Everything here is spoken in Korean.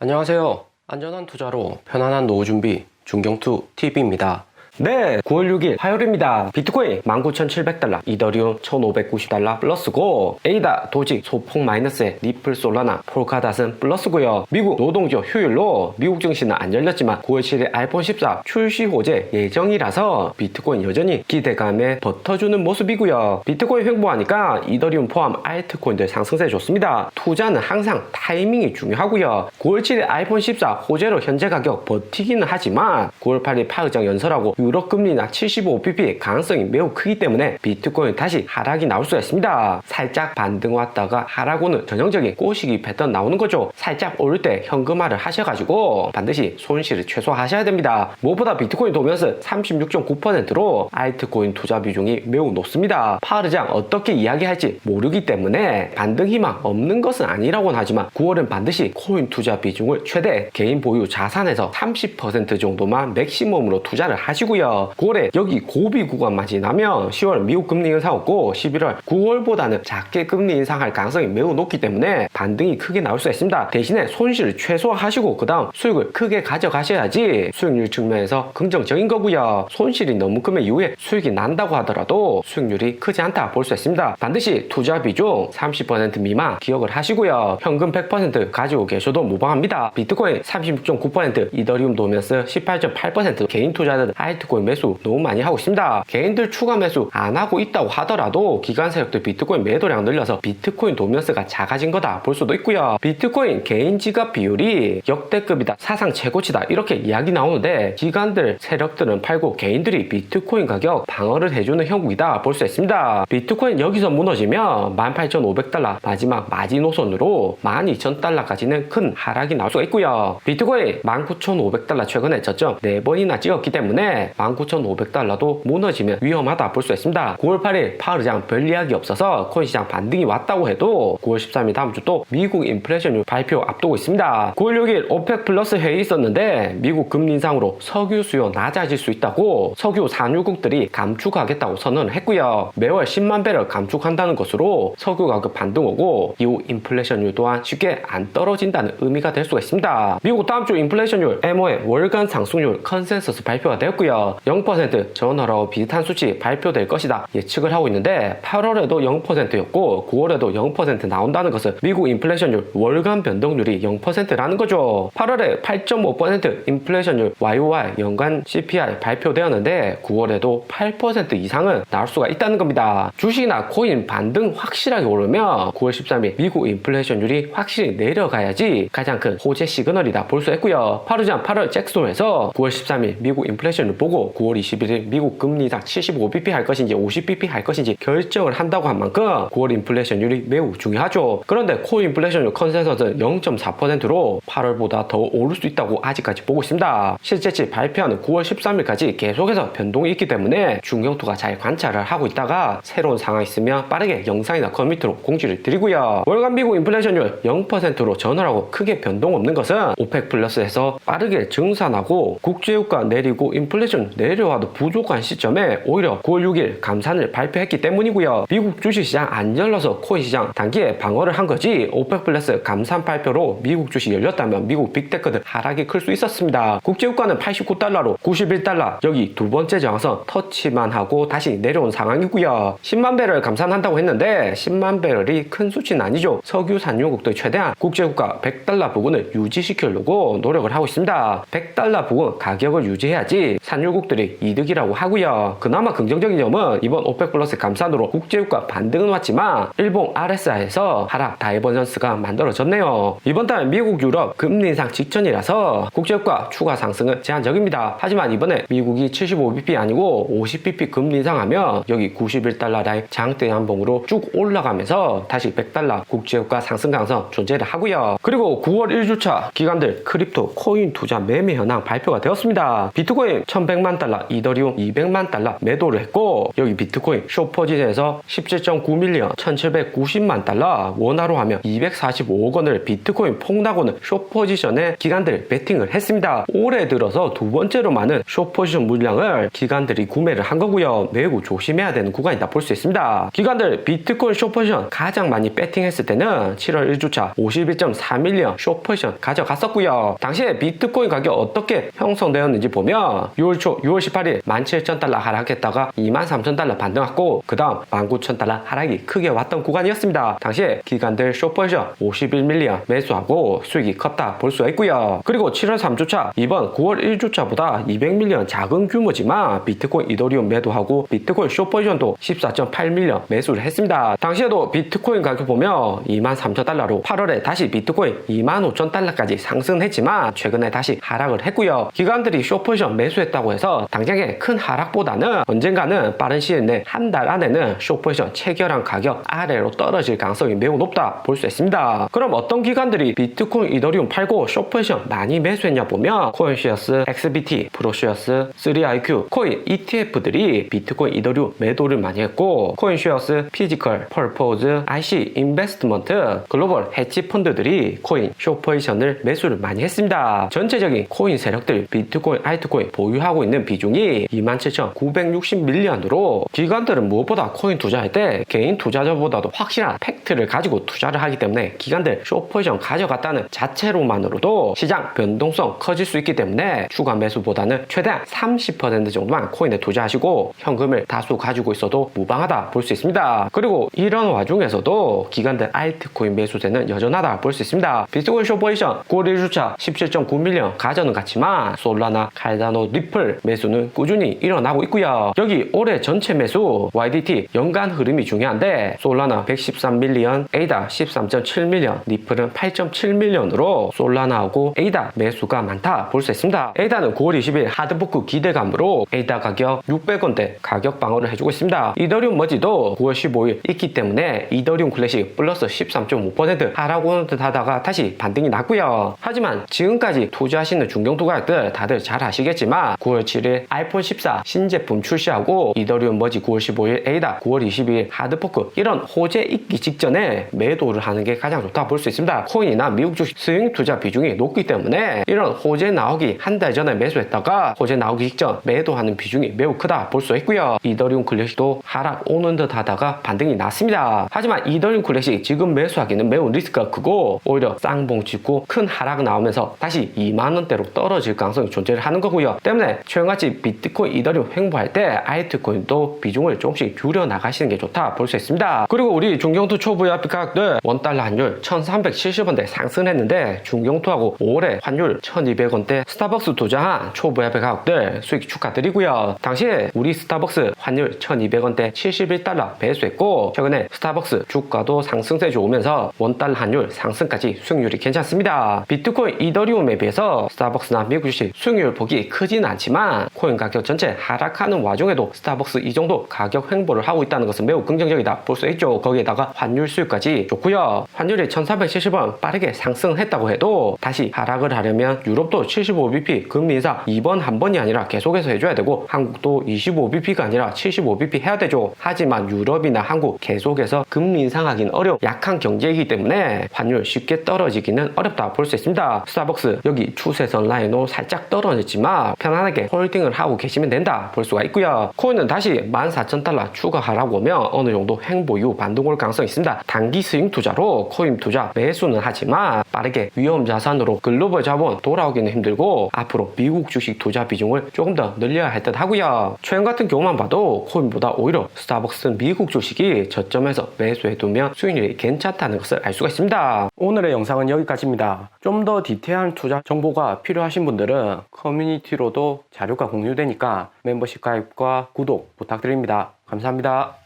안녕하세요. 안전한 투자로 편안한 노후 준비 중경투 TV입니다. 네, 9월 6일 화요일입니다. 비트코인 19,700달러, 이더리움 1,590달러 플러스고, 에이다, 도지, 소폭 마이너스에 리플, 솔라나, 폴카닷은 플러스고요. 미국 노동조 휴일로 미국 증시는 안 열렸지만 9월 7일 아이폰 14 출시 호재 예정이라서 비트코인 여전히 기대감에 버텨주는 모습이고요. 비트코인 횡보하니까 이더리움 포함 알트코인들 상승세 좋습니다. 투자는 항상 타이밍이 중요하고요. 9월 7일 아이폰 14 호재로 현재 가격 버티기는 하지만 9월 8일 파의장 연설하고 유럽 금리나 75bp 가능성이 매우 크기 때문에 비트코인 다시 하락이 나올 수가 있습니다. 살짝 반등 왔다가 하락오는 전형적인 꼬시기 패턴 나오는 거죠. 살짝 오를 때 현금화를 하셔가지고 반드시 손실을 최소화하셔야 됩니다. 무엇보다 비트코인 도면서 36.9%로 알트코인 투자 비중이 매우 높습니다. 파르장 어떻게 이야기할지 모르기 때문에 반등 희망 없는 것은 아니라고는 하지만 9월은 반드시 코인 투자 비중을 최대 개인 보유 자산에서 30% 정도만 맥시멈으로 투자를 하시고 9월에 여기 고비 구간만 지나면 10월 미국 금리 인상 없고 11월 9월보다는 작게 금리 인상할 가능성이 매우 높기 때문에 반등이 크게 나올 수 있습니다. 대신에 손실을 최소화하시고 그 다음 수익을 크게 가져가셔야지 수익률 측면에서 긍정적인 거고요. 손실이 너무 크면 이후에 수익이 난다고 하더라도 수익률이 크지 않다 볼 수 있습니다. 반드시 투자 비중 30% 미만 기억을 하시고요. 현금 100% 가지고 계셔도 무방합니다. 비트코인 36.9%, 이더리움 도면스 18.8%, 개인 투자자들 비트코인 매수 너무 많이 하고 있습니다. 개인들 추가 매수 안 하고 있다고 하더라도 기관 세력들 비트코인 매도량 늘려서 비트코인 도면스가 작아진 거다 볼 수도 있고요. 비트코인 개인 지갑 비율이 역대급이다, 사상 최고치다 이렇게 이야기 나오는데 기관들 세력들은 팔고 개인들이 비트코인 가격 방어를 해주는 형국이다 볼 수 있습니다. 비트코인 여기서 무너지면 18,500달러 마지막 마지노선으로 12,000달러까지는 큰 하락이 나올 수가 있고요. 비트코인 19,500달러 최근에 저점 4번이나 찍었기 때문에 19,500달러도 무너지면 위험하다 볼 수 있습니다. 9월 8일 파르장 별 이야기 없어서 코인 시장 반등이 왔다고 해도 9월 13일 다음 주 또 미국 인플레이션율 발표 앞두고 있습니다. 9월 6일 오펙 플러스 회의 있었는데 미국 금리 인상으로 석유 수요 낮아질 수 있다고 석유 산유국들이 감축하겠다고 선언을 했고요. 매월 10만 배럴 감축한다는 것으로 석유 가격 반등 오고 이후 인플레이션율 또한 쉽게 안 떨어진다는 의미가 될 수가 있습니다. 미국 다음 주 인플레이션율 MO의 월간 상승률 컨센서스 발표가 되었고요. 0% 전월하고 비슷한 수치 발표될 것이다 예측을 하고 있는데 8월에도 0%였고 9월에도 0% 나온다는 것은 미국 인플레이션율 월간 변동률이 0%라는 거죠. 8월에 8.5% 인플레이션율 YOY 연간 CPI 발표되었는데 9월에도 8% 이상은 나올 수가 있다는 겁니다. 주식이나 코인 반등 확실하게 오르면 9월 13일 미국 인플레이션율이 확실히 내려가야지 가장 큰 호재 시그널이다 볼 수 있고요. 파르장 8월 잭슨에서 9월 13일 미국 인플레이션을 보고 9월 21일 미국 금리 인상 75bp 할 것인지 50bp 할 것인지 결정을 한다고 한 만큼 9월 인플레이션율이 매우 중요하죠. 그런데 코어 인플레이션율 컨센서스는 0.4%로 8월보다 더 오를 수 있다고 아직까지 보고 있습니다. 실제치 발표하는 9월 13일까지 계속해서 변동이 있기 때문에 중경투가 잘 관찰을 하고 있다가 새로운 상황이 있으면 빠르게 영상이나 커뮤니티로 공지를 드리고요. 월간 미국 인플레이션율 0%로 전환하고 크게 변동 없는 것은 오펙 플러스에서 빠르게 증산하고 국제유가 내리고 인플레이션 내려와도 부족한 시점에 오히려 9월 6일 감산을 발표했기 때문이고요. 미국 주식시장 안 열려서 코인 시장 단기에 방어를 한 거지 오펙 플러스 감산 발표로 미국 주식 열렸다면 미국 빅테크들 하락이 클 수 있었습니다. 국제유가는 89달러로 91달러 여기 두 번째 저항선 터치만 하고 다시 내려온 상황이고요. 10만 배럴 감산한다고 했는데 10만 배럴이 큰 수치는 아니죠. 석유 산유국들 최대한 국제유가 100달러 부근을 유지시키려고 노력을 하고 있습니다. 100달러 부근 가격을 유지해야지 산유국들이 이득이라고 하고요. 그나마 긍정적인 점은 이번 오펙 플러스 감산으로 국제유가 반등은 왔지만 일본 RSI에서 하락 다이버전스가 만들어졌네요. 이번 달 미국 유럽 금리 인상 직전이라서 국제유가 추가 상승은 제한적입니다. 하지만 이번에 미국이 75bp 아니고 50bp 금리 인상하면 여기 91달러 라인 장대 연봉으로 쭉 올라가면서 다시 100달러 국제유가 상승 가능성 존재를 하고요. 그리고 9월 1주차 기관들 크립토 코인 투자 매매 현황 발표가 되었습니다. 비트코인 1100 300만 달러, 이더리움 200만 달러 매도를 했고, 여기 비트코인 숏포지션에서 17.9밀리언 1790만 달러, 원화로 하면 245억 원을 비트코인 폭락오는 숏포지션에 기관들 베팅을 했습니다. 올해 들어서 두 번째로 많은 숏포지션 물량을 기관들이 구매를 한 거고요. 매우 조심해야 되는 구간이다 볼 수 있습니다. 기관들 비트코인 숏포지션 가장 많이 베팅했을 때는 7월 1주차 51.4밀리언 숏포지션 가져갔었고요. 당시에 비트코인 가격 어떻게 형성되었는지 보면 6월 초 6월 18일 17,000달러 하락했다가 23,000달러 반등했고, 그 다음 19,000달러 하락이 크게 왔던 구간이었습니다. 당시에 기관들 숏포지션 51밀리언 매수하고 수익이 컸다 볼 수가 있고요. 그리고 7월 3주차 이번 9월 1주차보다 200밀리언 작은 규모지만 비트코인 이더리움 매도하고 비트코인 숏포지션도 14.8밀리언 매수를 했습니다. 당시에도 비트코인 가격 보면 23,000달러로 8월에 다시 비트코인 25,000달러까지 상승했지만 최근에 다시 하락을 했고요. 기관들이 숏포지션 매수했다고 해서 당장에 큰 하락보다는 언젠가는 빠른 시일 내 한 달 안에는 숏포지션 체결한 가격 아래로 떨어질 가능성이 매우 높다 볼 수 있습니다. 그럼 어떤 기관들이 비트코인 이더리움 팔고 숏포지션 많이 매수했냐 보면 코인쉐어스, XBT, 프로쉐어스, 3IQ, 코인 ETF들이 비트코인 이더리움 매도를 많이 했고, 코인쉐어스, 피지컬, 펄포즈, IC 인베스트먼트, 글로벌 헤지 펀드들이 코인 숏포지션을 매수를 많이 했습니다. 전체적인 코인 세력들 비트코인, 알트코인 보유하고 있는 비중이 27,960밀리언으로 기관들은 무엇보다 코인 투자할 때 개인 투자자보다도 확실한 팩트를 가지고 투자를 하기 때문에 기관들 숏포지션 가져갔다는 자체로만으로도 시장 변동성 커질 수 있기 때문에 추가 매수보다는 최대한 30% 정도만 코인에 투자하시고 현금을 다수 가지고 있어도 무방하다 볼 수 있습니다. 그리고 이런 와중에서도 기관들 알트코인 매수세는 여전하다 볼 수 있습니다. 비트코인 숏포지션 9월 1주차 17.9밀리언 가져는 갔지만 솔라나, 칼다노, 리플 매수는 꾸준히 일어나고 있고요. 여기 올해 전체 매수 YDT 연간 흐름이 중요한데 솔라나 113밀리언, 에이다 13.7밀리언, 리플은 8.7밀리언으로 솔라나하고 에이다 매수가 많다 볼 수 있습니다. 에이다는 9월 20일 하드포크 기대감으로 에이다 가격 600원대 가격 방어를 해주고 있습니다. 이더리움 머지도 9월 15일 있기 때문에 이더리움 클래식 플러스 13.5% 하락 오는 듯 하다가 다시 반등이 났고요. 하지만 지금까지 투자하시는 중경투 가격들 다들 잘 아시겠지만 9월 7일 아이폰 14 신제품 출시하고 이더리움 머지 9월 15일 에이다 9월 22일 하드포크 이런 호재 있기 직전에 매도를 하는 게 가장 좋다 볼 수 있습니다. 코인이나 미국 주식 스윙 투자 비중이 높기 때문에 이런 호재 나오기 한 달 전에 매수했다가 호재 나오기 직전 매도하는 비중이 매우 크다 볼 수 있고요. 이더리움 클래식도 하락 오는 듯 하다가 반등이 났습니다. 하지만 이더리움 클래식 지금 매수하기는 매우 리스크가 크고 오히려 쌍봉 찍고 큰 하락 나오면서 다시 2만원대로 떨어질 가능성이 존재를 하는 거고요. 때문에 최근같이 비트코인 이더리움 횡보할 때 알트코인도 비중을 조금씩 줄여 나가시는 게 좋다 볼 수 있습니다. 그리고 우리 중경투 초보 야피 가격들 원달러 환율 1370원대 상승했는데 중경투하고 올해 환율 1200원대 스타벅스 투자한 초보 야피 가격들 수익 축하드리고요. 당시에 우리 스타벅스 환율 1200원대 71달러 배수했고 최근에 스타벅스 주가도 상승세 좋으면서 원달러 환율 상승까지 수익률이 괜찮습니다. 비트코인 이더리움에 비해서 스타벅스나 미국 주식 수익률 폭이 크진 않지만 코인 가격 전체 하락하는 와중에도 스타벅스 이 정도 가격 횡보를 하고 있다는 것은 매우 긍정적이다 볼 수 있죠. 거기에다가 환율 수익까지 좋고요. 환율이 1470원 빠르게 상승했다고 해도 다시 하락을 하려면 유럽도 75bp 금리 인상 이번 한 번이 아니라 계속해서 해줘야 되고 한국도 25bp가 아니라 75bp 해야 되죠. 하지만 유럽이나 한국 계속해서 금리 인상하기는 어려운 약한 경제이기 때문에 환율 쉽게 떨어지기는 어렵다 볼 수 있습니다. 스타벅스 여기 추세선 라인으로 살짝 떨어졌지만 편안하게 홀딩을 하고 계시면 된다 볼 수가 있고요. 코인은 다시 14,000달러 추가 하락 오면 어느 정도 횡보 이후 반등 올 가능성이 있습니다. 단기 스윙 투자로 코인 투자 매수는 하지만 빠르게 위험 자산으로 글로벌 자본 돌아오기는 힘들고 앞으로 미국 주식 투자 비중을 조금 더 늘려야 할 듯 하고요. 최근 같은 경우만 봐도 코인보다 오히려 스타벅스 미국 주식이 저점에서 매수해두면 수익률이 괜찮다는 것을 알 수가 있습니다. 오늘의 영상은 여기까지입니다. 좀 더 디테일한 투자 정보가 필요하신 분들은 커뮤니티로도 자료가 공유되니까 멤버십 가입과 구독 부탁드립니다. 감사합니다.